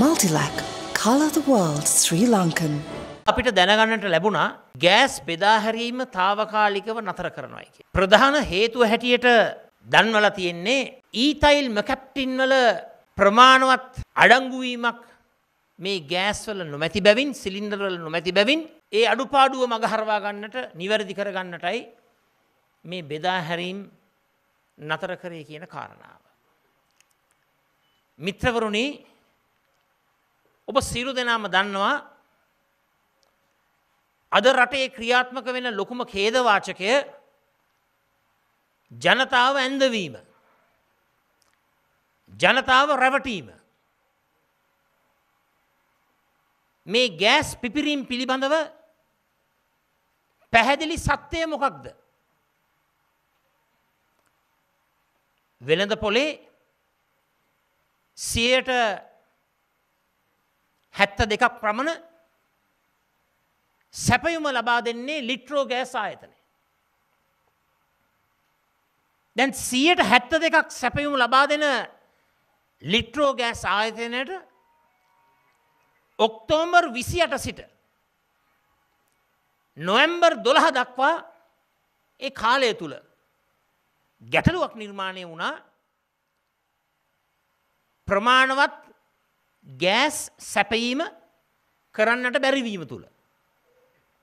Multilac. Colour the world Sri Lankan. අපිට දැනගන්නට ලැබුණා ගෑස් බෙදා හැරීම తాවකාලිකව නතර කරනවා කිය. ප්‍රධාන හේතුව හැටියට දන්වලා තියෙන්නේ ඊතයිල් මැකැප්ටින් වල ප්‍රමාණවත් අඩංගු වීමක් මේ ගෑස් වල නොමැති බැවින් සිලින්ඩර් වල නොමැති බැවින් ඒ අඩුපාඩුව මගහරවා ගන්නට නිවැරදි කර ගන්නටයි මේ බෙදා හැරීම නතර කරේ කියන කාරණාව. මිත්‍රවරුනි ඔබ සියලු දෙනාම දන්නවා අද රටේ ක්‍රියාත්මක වෙන ලොකුම ඛේදවාචකය ජනතාව ඇන්දවීම. ජනතාව රැවටීම. මේ ගෑස් පිපිරීම් පිළිබඳව පැහැදිලි සත්‍යය මොකක්ද? වෙළඳ පොලේ 72% ප්‍රමණ සැපයුම ලබා දෙන්නේ ලිට්‍රෝ ගෑස් ආයතනය. දැන් 72% සැපයුම ලබා දෙන ලිට්‍රෝ ගෑස් ආයතනයට ඔක්තෝබර් 28 සිට නොවැම්බර් 12 දක්වා ඒ කාලය තුල ගැටලුවක් නිර්මාණය වුණා ප්‍රමාණවත් ගෑස් සැපයීම කරන්නට බැරිවීම තුල.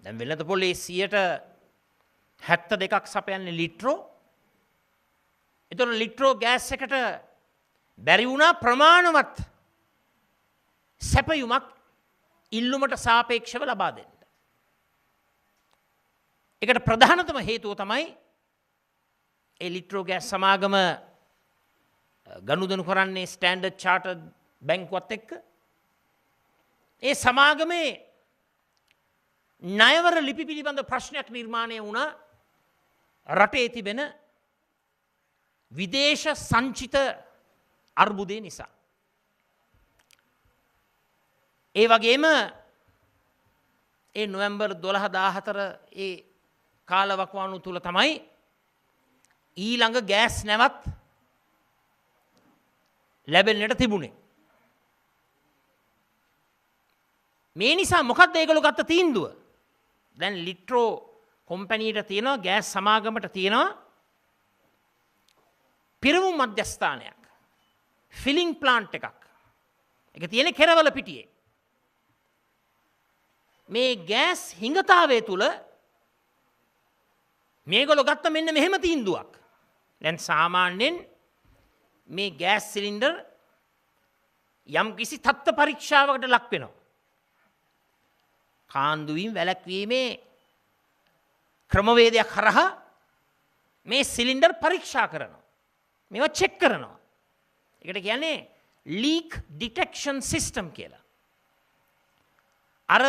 දැන් වෙළඳ පොලේ 72% සපයන්නේ ලිට්‍රෝ. එතකොට ලිට්‍රෝ ගෑස් එකට බැරි වුණා ප්‍රමාණවත් සැපයුමක් ඉල්ලුමට සාපේක්ෂව ලබා දෙන්න. ඒකට ප්‍රධානතම හේතුව තමයි ඒ ලිට්‍රෝ ගෑස් සමාගම ගනුදෙනු කරන්නේ ස්ටෑන්ඩඩ් චාටර්ඩ් බැංකුවත් එක්ක. ඒ සමාගමේ ණයවර ලිපි පිළිබඳ ප්‍රශ්නයක් නිර්මාණය වුණා රටේ තිබෙන විදේශ සංචිත අර්බුදය නිසා. ඒ වගේම ඒ නොවැම්බර් 12-14 ඒ කාලවකවානු තුල තමයි ඊළඟ ගෑස් නැවත් ලැබෙන්නට තිබුණේ. මේ නිසා මොකක්ද ඒගොල්ලෝ ගත්ත තීන්දුව? දැන් ලිට්‍රෝ කොම්පැනියට තියෙනවා ගෑස් සමාගමට තියෙනවා පිරවුම් මධ්‍යස්ථානයක්. ෆිලිං ප්ලාන්ට් එකක්. ඒක තියෙන්නේ කෙරවල පිටියේ. මේ ගෑස් හිඟතාවය තුල මේගොල්ලෝ ගත්ත මෙන්න මෙහෙම තීන්දුවක්. දැන් සාමාන්‍යයෙන් මේ ගෑස් සිලින්ඩර් යම් කිසි තත්ත්ව පරීක්ෂාවකට ලක් වෙනවා. කාන්දු වීම වැළැක්වීමේ ක්‍රමවේදයක් හරහා මේ සිලින්ඩර් පරීක්ෂා කරනවා. මේවා චෙක් කරනවා. ඒකට කියන්නේ ලීක් ඩිටෙක්ෂන් සිස්ටම් කියලා. අර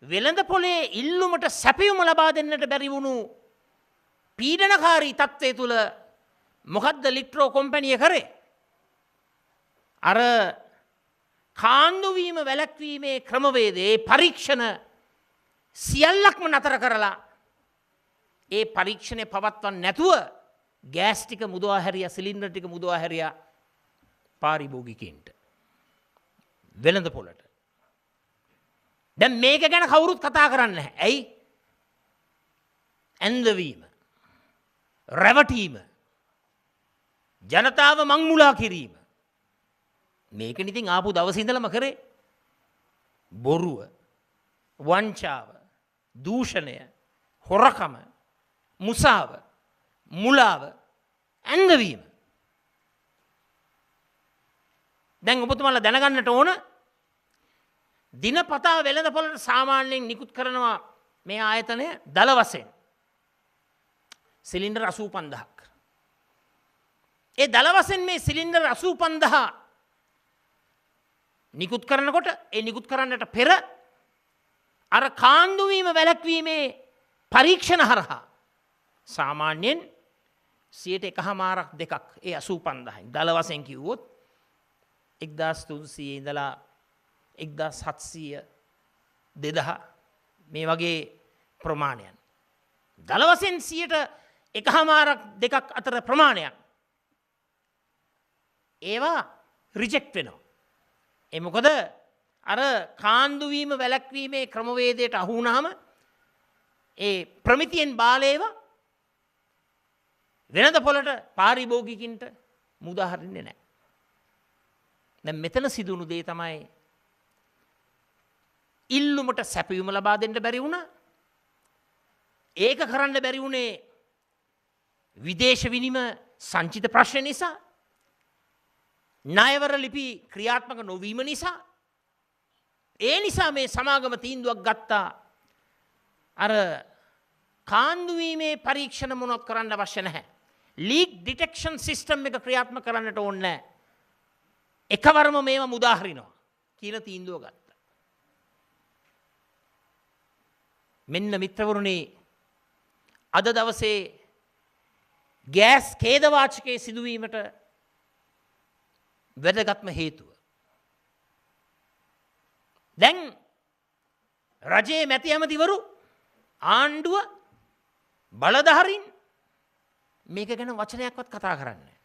වෙළඳ පොලේ ඉල්ලුමට සැපයුම ලබා දෙන්නට බැරි වුණු පීඩනකාරී තත්ත්වය තුල මොකද්ද ලිට්‍රෝ කොම්පැනිය කරේ? අර කාන්දු වීම වැළැක්වීමේ ක්‍රමවේදයේ පරීක්ෂණ සියල්ලක්ම නතර කරලා ඒ පරීක්ෂණය පවත්වන්න නැතුව ගෑස් ටික මුදවා හැරියා සිලින්ඩර් ටික මුදවා හැරියා පාරිභෝගිකයින්ට වෙළඳ පොළට. දැන් මේක ගැන කවුරුත් කතා කරන්නේ නැහැ. ඇයි? ඇන්දවීම, රැවටීම, ජනතාව මංමුලා කිරීම. මේක ඉතින් ආපු දවසේ ඉඳලම කරේ. බොරුව, වංචාව, දූෂණය, හොරකම, මුසාව, මුලාව, ඇන්දවීම. දැන් ඔබතුමාලා දැනගන්නට ඕන දිනපතා වෙළඳ පොළට සාමාන්‍යයෙන් නිකුත් කරනවා මේ ආයතනය දල වශයෙන් සිලින්ඩර් 85000ක්. ඒ දල වශයෙන් මේ සිලින්ඩර් 85000 නිකුත් කරනකොට ඒ නිකුත් කරන්නට පෙර අර කාන්දු වීම වැළැක්වීමේ පරීක්ෂණ හරහා සාමාන්‍යයෙන් 1.5%ක් ඒ 85000න් දල වශයෙන් කිව්වොත් 1300 ඉඳලා 1700 2000 මේ වගේ ප්‍රමාණයන් දල වශයෙන් 1.5%ක් අතර ප්‍රමාණයක් ඒවා රිජෙක්ට් වෙනවා. ඒ මොකද අර කාන්දු වීම වැළැක්වීමේ ක්‍රමවේදයට අහු වුණාම ඒ ප්‍රමිතියෙන් බාලේව වෙනද පොළට පාරිභෝගිකින්ට මුදා හරින්නේ නැහැ. දැන් මෙතන සිදුණු දේ තමයි ඉල්ලුමට සැපයුම ලබා දෙන්න බැරි වුණා. ඒක කරන්න බැරි වුණේ විදේශ විනිම සංචිත ප්‍රශ්න නිසා, ණයවර ලිපි ක්‍රියාත්මක නොවීම නිසා. ඒ නිසා මේ සමාගම තීන්දුවක් ගත්තා අර කාන්දු වීමේ පරීක්ෂණ මොනවත් කරන්න අවශ්‍ය නැහැ. ලීක් ඩිටෙක්ෂන් සිස්ටම් එක ක්‍රියාත්මක කරන්නට ඕනේ නැහැ. එකවරම මේවා මුදා හරිනවා කියලා තීන්දුව ගත්තා. මෙන්න මිත්‍රවරුනි, අද දවසේ ගෑස් ඛේදවාචකයේ සිදුවීමට වැදගත්ම හේතුව. දැන් රජයේ මැති ඇමතිවරු ආණ්ඩුව බලධාරීන් මේක ගැන වචනයක්වත් කතා කරන්නේ.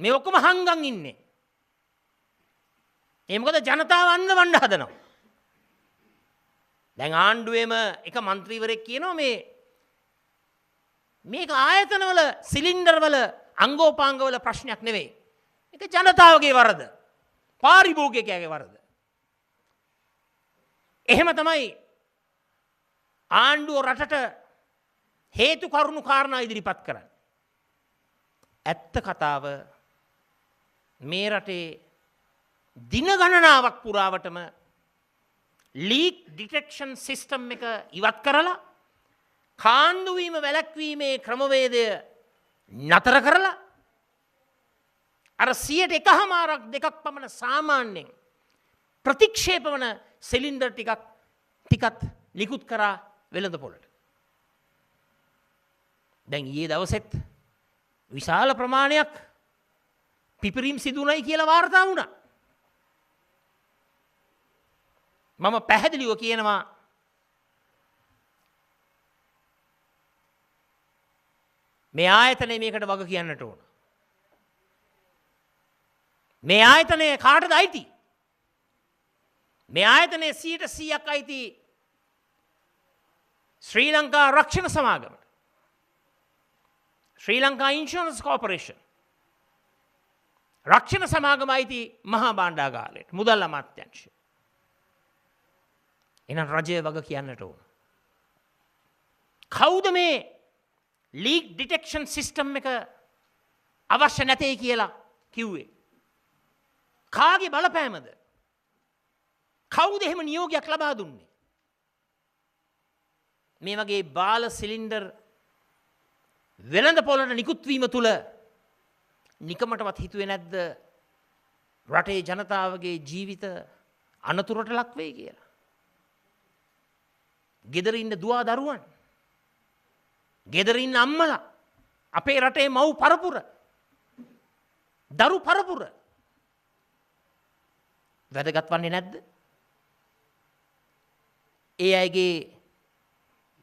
මේ ඔක්කොම හංගන් ඉන්නේ. ඒ මොකද ජනතාව අන්දවන්න හදනවා. දැන් ආණ්ඩුවේම එක മന്ത്രിවරයෙක් කියනවා මේක ආයතනවල සිලින්ඩර්වල අංගෝපාංගවල ප්‍රශ්නයක් නෙවෙයි. මේක ජනතාවගේ වරද. පාරිභෝගිකයාගේ වරද. එහෙම තමයි ආණ්ඩුව රටට හේතු කරුණු කාරණා ඉදිරිපත් කරන්නේ. ඇත්ත කතාව මේ රටේ දින ගණනාවක් පුරාවටම ලීක් ඩිටෙක්ෂන් සිස්ටම් එක ඉවත් කරලා කාන්දු වීම වැළැක්වීමේ ක්‍රමවේදය නතර කරලා අර 1.5ක් පමණ සාමාන්‍යයෙන් ප්‍රතික්ෂේප වන සිලින්ඩර් ටිකත් නිකුත් කරා වෙළඳපොළට. දැන් ඊයේ දවසෙත් විශාල ප්‍රමාණයක් පිපිරීම් සිදුුණයි කියලා වාර්තා වුණා. මම පැහැදිලිව කියනවා මේ ආයතනය මේකට වග කියන්නට ඕන. මේ ආයතනය කාටද අයිති? මේ ආයතනයේ 100% අයිති ශ්‍රී ලංකා රක්ෂණ සමාගමට. ශ්‍රී ලංකා ඉන්ෂුරන්ස් කෝපරේෂන්. රක්ෂණ සමාගම අයිති මහා භාණ්ඩාගාරයට, මුදල් අමාත්‍යාංශය. එහෙනම් රජය වග කියන්නට ඕන. කවුද මේ ලීක් ඩිටෙක්ෂන් සිස්ටම් එක අවශ්‍ය නැtei කියලා කිව්වේ? කාගේ බලපෑමද? කවුද එහෙම නියෝගයක් ලබා දුන්නේ? මේ වගේ බාල සිලින්ඩර් වෙළඳ පොළට නිකුත් වීම තුල නිකමටවත් හිතුවේ නැද්ද රටේ ජනතාවගේ ජීවිත අනතුරට ලක් වෙයි කියලා? ගෙදර ඉන්න දුවා දරුවන්, ගෙදර ඉන්න අම්මලා, අපේ රටේ මව් පරපුර, දරු පරපුර වැදගත් වන්නේ නැද්ද? ඒ අයගේ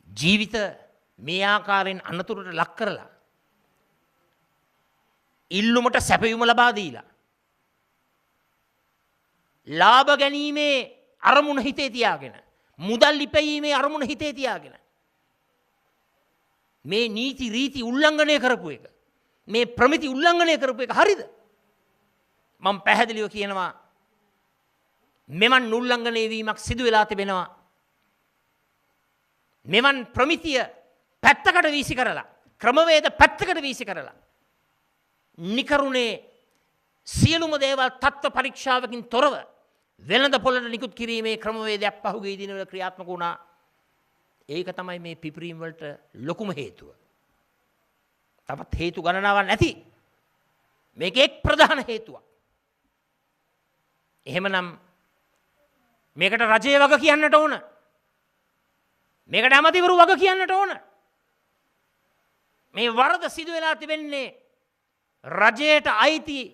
ජීවිත මේ ආකාරයෙන් අනතුරට ලක් කරලා ඉල්ලුමට සැපයුම ලබා දීලා ලාභ ගැනීමේ අරමුණ හිතේ තියාගෙන, මුදල් ඉපැයීමේ අරමුණ හිතේ තියාගෙන මේ නීති රීති උල්ලංඝනය කරපු එක, මේ ප්‍රමිති උල්ලංඝනය කරපු එක හරිද? මම පැහැදිලිව කියනවා මෙවන් උල්ලංඝනය වීමක් සිදු වෙලා තිබෙනවා. මෙවන් ප්‍රමිතිය පැත්තකට වීසි කරලා, ක්‍රමවේද පැත්තකට වීසි කරලා නිකරුණේ සියලුම දේවල් තත්ත්ව පරීක්ෂාවකින් තොරව වෙළඳ පොළට නිකුත් කිරීමේ ක්‍රමවේදයක් පහුගිය දිනවල ක්‍රියාත්මක වුණා. ඒක තමයි මේ පිපිරීම් වලට ලොකුම හේතුව. තවත් හේතු ගණනාවක් නැති. මේක එක් ප්‍රධාන හේතුවක්. එහෙමනම් මේකට රජය වග කියන්නට ඕන. මේකට ඇමතිවරු වග කියන්නට ඕන. මේ වරද සිදු වෙලා තිබෙන්නේ රජයට අයිති,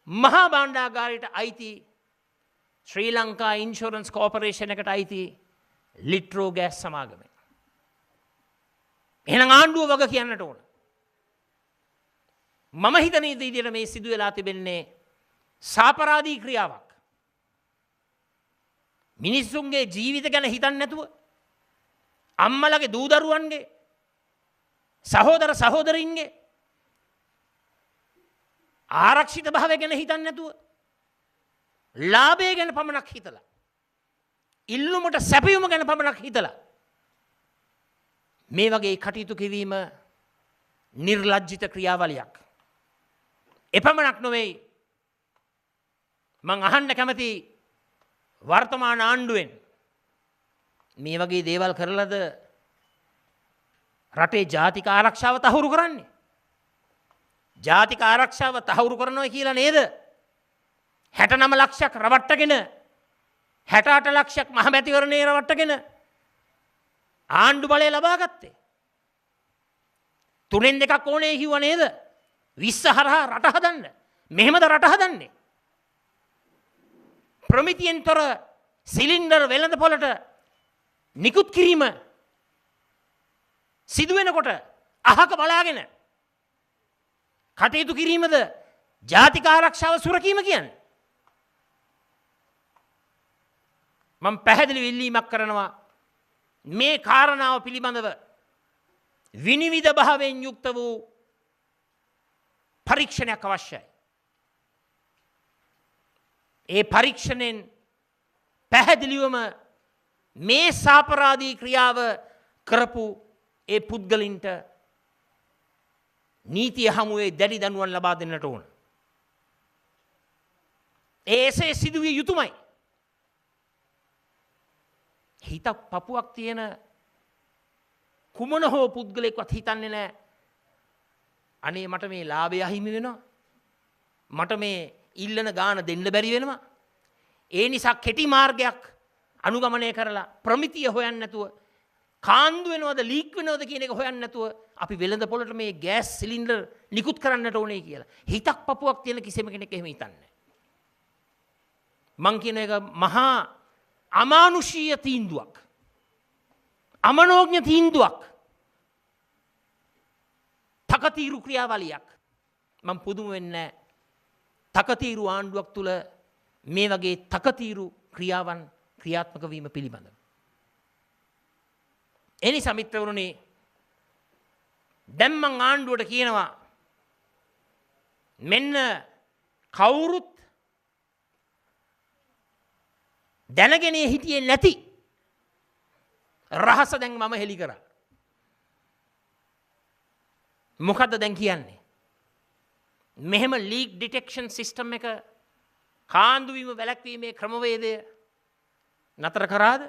මහා භාණ්ඩාගාරයට අයිති, ශ්‍රී ලංකා ඉන්ෂුරන්ස් කෝපරේෂන් එකට අයිති ලිට්‍රෝ ගෑස් සමාගමෙන්. එහෙනම් ආණ්ඩුව වග කියන්නට ඕන. මම හිතන විදිහට මේ සිදු වෙලා තිබෙන්නේ සාපරාධී ක්‍රියාවක්. මිනිස්සුන්ගේ ජීවිත ගැන හිතන්නේ නැතුව අම්මලගේ දූ දරුවන්ගේ සහෝදර සහෝදරින්ගේ ආරක්ෂිත භාවය ගැන හිතන්නේ නැතුව ලාභය ගැන පමණක් හිතලා ඉල්ලුමට සැපයුම ගැන පමණක් හිතලා මේ වගේ කටයුතු කිරීම නිර්ලජ්ජිත ක්‍රියාවලියක්. එපමණක් නොවේ මං අහන්න කැමති වර්තමාන ආණ්ඩුවෙන් මේ වගේ දේවල් කරලද රටේ ජාතික ආරක්ෂාව තහවුරු කරන්නේ. ජාතික ආරක්ෂාව තහවුරු කරනවා කියලා නේද 69 ලක්ෂයක් රවට්ටගෙන 68 ලක්ෂයක් මහමැතිවරණේ රවට්ටගෙන ආණ්ඩු බලය ලබා ගත්තේ. 3න් 2ක් ඕනේ කිව්වා නේද 20 හරහා රට හදන්න. මෙහෙමද රට හදන්නේ. ප්‍රමිතියෙන් තොර සිලින්ඩර් වෙළඳ පොළට නිකුත් කිරීම සිදු වෙනකොට අහක බලාගෙන කටයුතු කිරීමද ජාතික ආරක්ෂාව සුරකීම කියන්නේ. මම පැහැදිලි ඉල්ලීමක් කරනවා මේ කාරණාව පිළිබඳව විනිවිද භාවයෙන් යුක්ත වූ පරීක්ෂණයක් අවශ්‍යයි. ඒ පරීක්ෂණයෙන් පැහැදිලිවම මේ සාපරාධී ක්‍රියාව කරපු ඒ පුද්ගලින්ට නීතිය හමුවේ දැඩි දඬුවම් ලබා දෙන්නට ඕන. එසේ සිදුවිය යුතුමයි. හිතක් පපුවක් තියෙන කුමන හෝ පුද්ගලයෙක්වත් හිතන්නේ නැහැ අනේ මට මේ ලාභය අහිමි වෙනවා. මට මේ ඉල්ලන ගාන දෙන්න බැරි වෙනවා. ඒ නිසා කෙටි මාර්ගයක් අනුගමනය කරලා ප්‍රමිතිය හොයන්න නැතුව කාන්දු වෙනවද ලීක් වෙනවද කියන එක හොයන්න නැතුව අපි වෙළඳ පොළට මේ ගෑස් සිලින්ඩර් නිකුත් කරන්නට ඕනේ කියලා. හිතක් පපුවක් තියෙන කිසිම කෙනෙක් එහෙම හිතන්නේ නැහැ. මං කියන එක මහා අමානුෂීය තීන්දුවක්. අමනෝඥ තීන්දුවක්. තකතිරු ක්‍රියාවලියක්. මම පුදුම වෙන්නේ නැහැ. තකතිරු ආණ්ඩුවක් තුල මේ වගේ තකතිරු ක්‍රියාවන් ක්‍රියාත්මක වීම පිළිබඳව. එනිසා මිත්‍රවරුනි දැන් මං ආණ්ඩුවට කියනවා මෙන්න කවුරුත් දැනගෙන හිටියේ නැති රහස දැන් මම හෙළි කරා. මොකද්ද දැන් කියන්නේ? මෙහෙම ලීක් ඩිටෙක්ෂන් සිස්ටම් එක කාන්දු වීම වැළැක්වීමේ ක්‍රමවේදය නතර කරාද?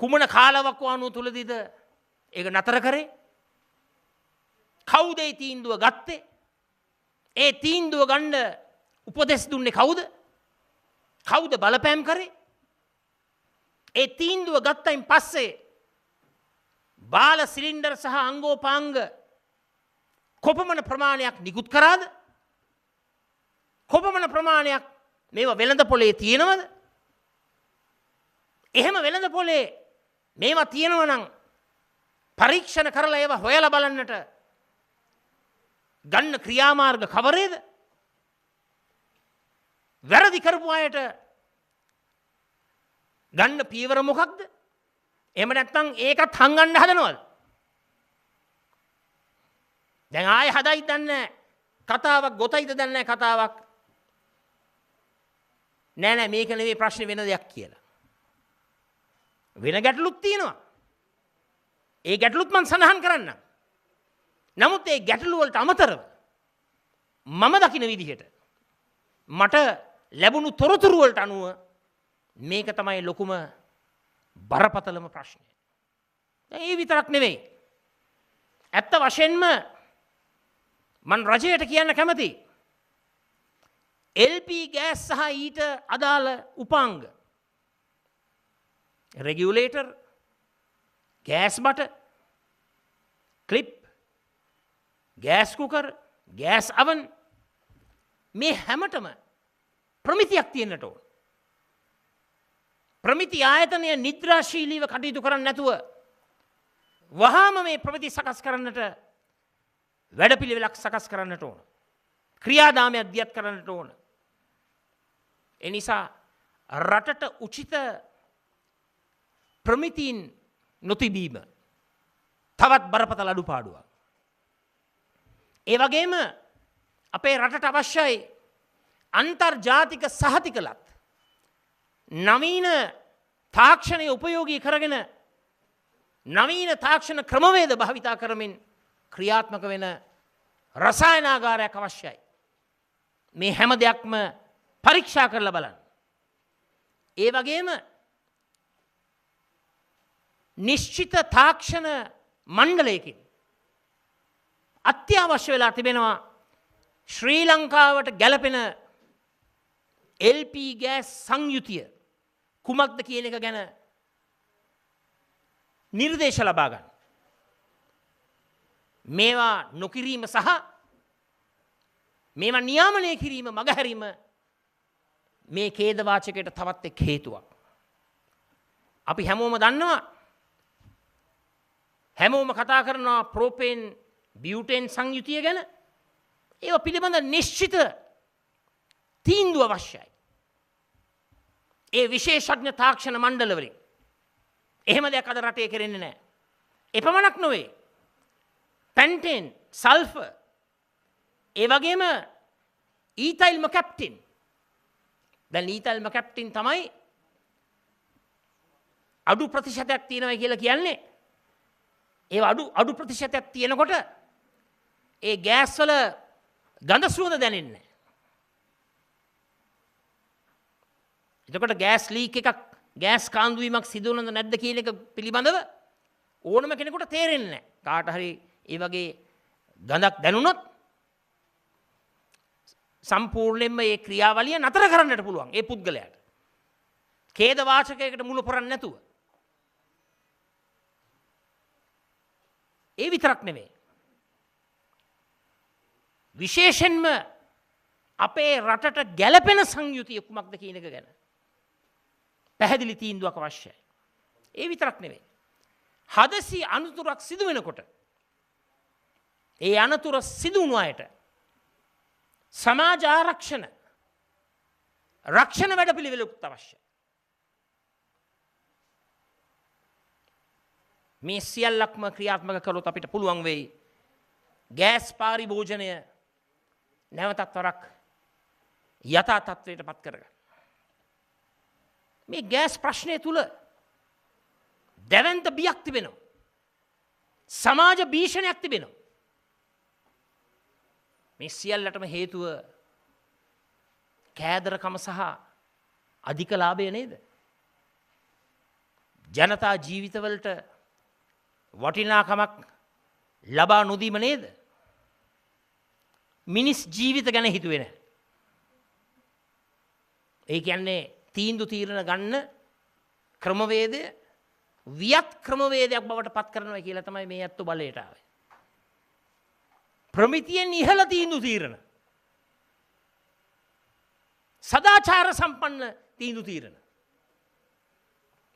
කුමන කාලවකවානුව තුලදීද ඒක නතර කරේ? කවුද ඒ තීන්දුව ගත්තේ? ඒ තීන්දුව ගන්න උපදෙස් දුන්නේ කවුද? කවුද බලපෑම් කරේ? ඒ තීන්දුව ගත්තයින් පස්සේ බාල සිලින්ඩර් සහ අංගෝපාංග කොපමණ ප්‍රමාණයක් නිකුත් කරාද? කොපමණ ප්‍රමාණයක් මේවා වෙළඳ පොලේ තියෙනවද? එහෙම වෙළඳ පොලේ මේවා තියෙනවා නම් පරීක්ෂණ කරලා ඒවා හොයලා බලන්නට ගන්න ක්‍රියාමාර්ග කවරේද? වැරදි කරපු අයට ගන්න පියවර මොකක්ද? එහෙම නැත්නම් ඒකත් හංගන්න හදනවද? දැන් ආයෙ හදයිද දන්නේ කතාවක් ගොතයිද දන්නේ කතාවක්. නෑ මේක නෙවෙයි ප්‍රශ්නේ වෙන දෙයක් කියලා. වෙන ගැටලුත් තියෙනවා. ඒ ගැටලුත් මම සඳහන් කරන්නම්. නමුත් ඒ ගැටලු වලට අමතරව මම දකින විදිහට මට ලැබුණු තොරතුරු වලට අනුව මේක තමයි ලොකුම බරපතලම ප්‍රශ්නය. ඒ විතරක් නෙවෙයි. ඇත්ත වශයෙන්ම මම රජයට කියන්න කැමතියි. LP ගෑස් සහ ඊට අදාළ උපාංග රෙගියුලේටර්, ගෑස් බට, ක්ලිප්, ගෑස් කුකර්, ගෑස් අවන් මේ හැමතෙම ප්‍රමිතියක් තියෙන්නට ඕන. ප්‍රමිති ආයතනය නිද්‍රාශීලීව කටයුතු කරන්නේ නැතුව වහාම මේ ප්‍රමිති සකස් කරන්නට වැඩපිළිවෙලක් සකස් කරන්නට ඕන. ක්‍රියාදාමයක් දියත් කරන්නට ඕන. ඒ නිසා රටට උචිත ප්‍රමිතීන් නොතිබීම තවත් බරපතල අඩුපාඩුවක්. ඒ වගේම අපේ රටට අවශ්‍යයි අන්තර්ජාතික සහතිකලත් නවීන තාක්ෂණය උපයෝගී කරගෙන නවීන තාක්ෂණ ක්‍රමවේද භාවිතා කරමින් ක්‍රියාත්මක වෙන රසායනාගාරයක් අවශ්‍යයි. මේ හැම දෙයක්ම පරීක්ෂා කරලා බලන්න. ඒ වගේම නිශ්චිත තාක්ෂණ මණ්ඩලයකින් අත්‍යවශ්‍ය වෙලා තිබෙනවා ශ්‍රී ලංකාවට ගැලපෙන LP ගෑස් සංයුතිය කුමක්ද කියන එක ගැන නිර්දේශ ලබා ගන්න. මේවා නොකිරීම සහ මේවා නියාමනය කිරීම මගහැරීම මේ ඛේදවාචකයට තවත් එක් හේතුවක්. අපි හැමෝම දන්නවා හැමෝම කතා කරනවා ප්‍රෝපේන් බියුටේන් සංයුතිය ගැන. ඒව පිළිබඳ නිශ්චිත තීන්දුව අවශ්‍යයි. ඒ විශේෂඥ තාක්ෂණ මණ්ඩලවලින්. එහෙම දෙයක් අද රටේ කරෙන්නේ නැහැ. එපමණක් නොවේ. පැන්ටේන්, සල්ෆර්, ඒ වගේම ඊතයිල් මොකැප්ටින්. දැන් ඊතයිල් මොකැප්ටින් තමයි අඩු ප්‍රතිශතයක් තියෙනවා කියලා කියන්නේ. ඒ අඩු ප්‍රතිශතයක් තියෙනකොට ඒ ගෑස් වල ගඳ සුවඳ දැනෙන්නේ නැහැ. එතකොට ගෑස් ලීක් එකක් ගෑස් කාන්දු වීමක් සිදු වුණාද නැද්ද කියන එක පිළිබඳව ඕනම කෙනෙකුට තේරෙන්නේ නැහැ. කාට හරි ඒ වගේ ගඳක් දැනුණොත් සම්පූර්ණයෙන්ම ඒ ක්‍රියාවලිය නතර කරන්නට පුළුවන් ඒ පුද්ගලයාට. ඛේද වාචකයකට මුල පුරන්නේ නැතුව. ඒ විතරක් නෙමෙයි. විශේෂයෙන්ම අපේ රටට ගැළපෙන සංයුතිය කුමක්ද කියන එක ගැන පැහැදිලි තීන්දුවක් අවශ්‍යයි. ඒ විතරක් නෙමෙයි. හදසි අනතුරක් සිදු වෙනකොට ඒ අනතුර සිදු වුණු අයට සමාජ ආරක්ෂණ රක්ෂණ වැඩපිළිවෙලකුත් අවශ්‍යයි. මේ සියල්ලක්ම ක්‍රියාත්මක කළොත් අපිට පුළුවන් වෙයි ගෑස් පාරිභෝජනය නැවතත් වරක් යථා තත්ත්වයට පත් කරගන්න. මේ ගෑස් ප්‍රශ්නය තුල දැවැන්ත බියක් තිබෙනවා. සමාජ භීෂණයක් තිබෙනවා. මේ සියල්ලටම හේතුව කෑදරකම සහ අධික ලාභය නේද? ජනතා ජීවිතවලට වටිනාකමක් ලබා නොදීම නේද? මිනිස් ජීවිත ගැන හිතුවේ නැහැ. ඒ කියන්නේ තීන්දුව තීරණ ගන්න ක්‍රමවේදය වියත් ක්‍රමවේදයක් බවට පත් කරනවා කියලා තමයි මේ අත්තු බලයට ආවේ. ප්‍රමිතියෙන් ඉහළ තීන්දුව තීරණ. සදාචාර සම්පන්න තීන්දුව තීරණ.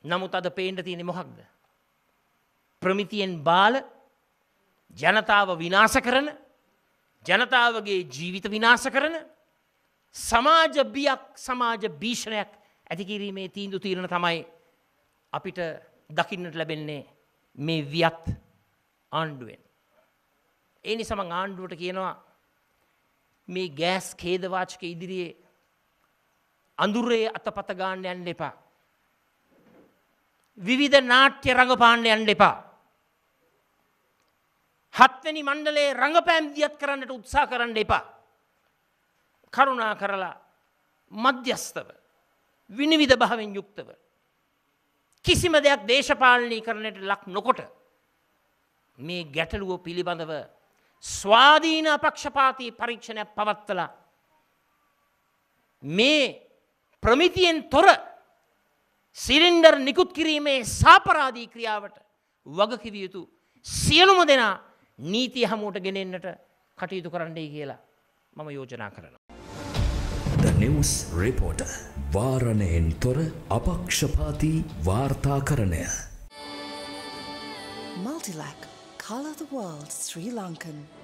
නමුත් අද පේන්න තියෙන්නේ මොකක්ද? ප්‍රමිතියෙන් බාල ජනතාව විනාශ කරන ජනතාවගේ ජීවිත විනාශ කරන සමාජ බියක් සමාජ භීෂණයක් ඇති කිරීමේ තීන්දුව තීරණ තමයි අපිට දකින්නට ලැබෙන්නේ මේ වියත් ආණ්ඩුවෙන්. ඒ නිසා මම ආණ්ඩුවට කියනවා මේ ගෑස් ඛේදවාචක ඉදිරියේ අඳුරේ අතපත ගන්න යන්න එපා. විවිධ නාට්‍ය රංගපාන්න යන්න එපා. හත්වෙනි මණ්ඩලයේ රංගපෑම් දියත් කරන්නට උත්සාහ කරන්න එපා. කරුණා කරලා මධ්‍යස්තව විනිවිද භාවයෙන් යුක්තව කිසිම දෙයක් දේශපාලනීකරණයට ලක් නොකොට මේ ගැටලුව පිළිබඳව ස්වාධීන අපක්ෂපාතී පරීක්ෂණයක් පවත්වලා මේ ප්‍රමිතියෙන් තොර සිලින්ඩර් නිකුත් කිරීමේ සාපරාධී ක්‍රියාවට වගකිවිය යුතු සියලුම දෙනා නීතිය හමුවට ගෙනෙන්නට කටයුතු කරන්නයි කියලා මම යෝජනා කරනවා. The News Reporter වාරණයෙන් තොර අපක්ෂපාතී වාර්තාකරණය. Multilac, Colour the World Sri Lankan.